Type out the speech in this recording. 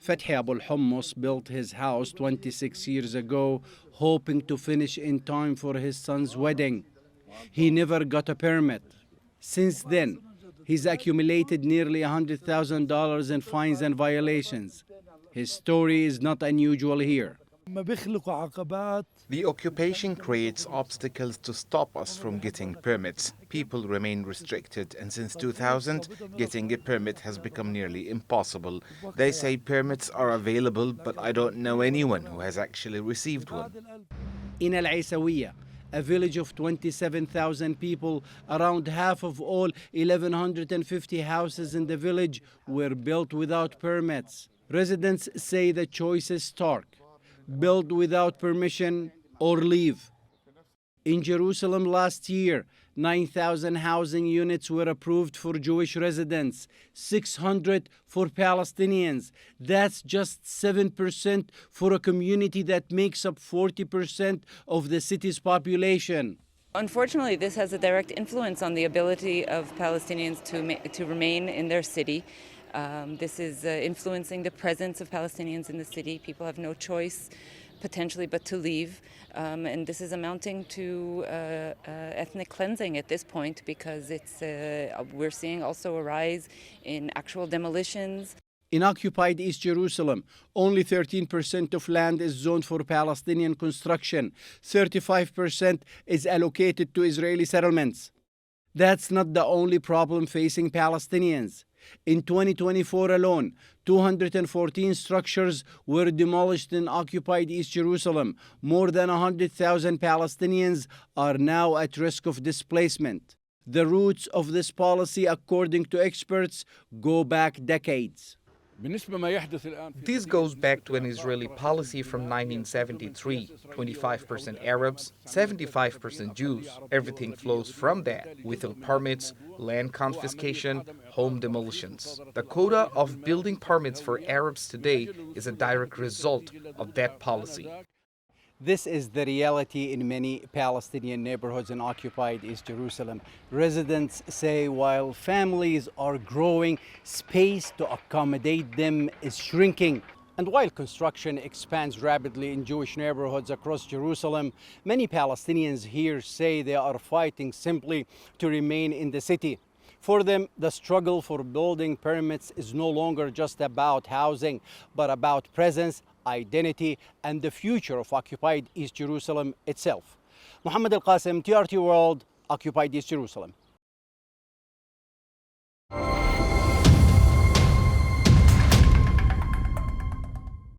Fethi Abu al-Hummus built his house 26 years ago, hoping to finish in time for his son's wedding. He never got a permit. Since then, he's accumulated nearly $100,000 in fines and violations. His story is not unusual here. The occupation creates obstacles to stop us from getting permits. People remain restricted, and since 2000, getting a permit has become nearly impossible. They say permits are available, but I don't know anyone who has actually received one. In Issawiya, a village of 27,000 people, around half of all 1,150 houses in the village were built without permits. Residents say the choice is stark: build without permission or leave. In Jerusalem last year, 9,000 housing units were approved for Jewish residents, 600 for Palestinians. That's just 7% for a community that makes up 40% of the city's population. Unfortunately, this has a direct influence on the ability of Palestinians to remain in their city. This is influencing the presence of Palestinians in the city. People have no choice, potentially, but to leave. And this is amounting to ethnic cleansing at this point, because we're seeing also a rise in actual demolitions. In occupied East Jerusalem, only 13% of land is zoned for Palestinian construction. 35% is allocated to Israeli settlements. That's not the only problem facing Palestinians. In 2024 alone, 214 structures were demolished in occupied East Jerusalem. More than 100,000 Palestinians are now at risk of displacement. The roots of this policy, according to experts, go back decades. This goes back to an Israeli policy from 1973, 25% Arabs, 75% Jews. Everything flows from that, without permits, land confiscation, home demolitions. The quota of building permits for Arabs today is a direct result of that policy. This is the reality in many Palestinian neighborhoods in occupied East Jerusalem. Residents say while families are growing, space to accommodate them is shrinking. And while construction expands rapidly in Jewish neighborhoods across Jerusalem, many Palestinians here say they are fighting simply to remain in the city. For them, the struggle for building permits is no longer just about housing, but about presence, identity, and the future of occupied East Jerusalem itself. Mohammed Al Qasim, TRT World, occupied East Jerusalem.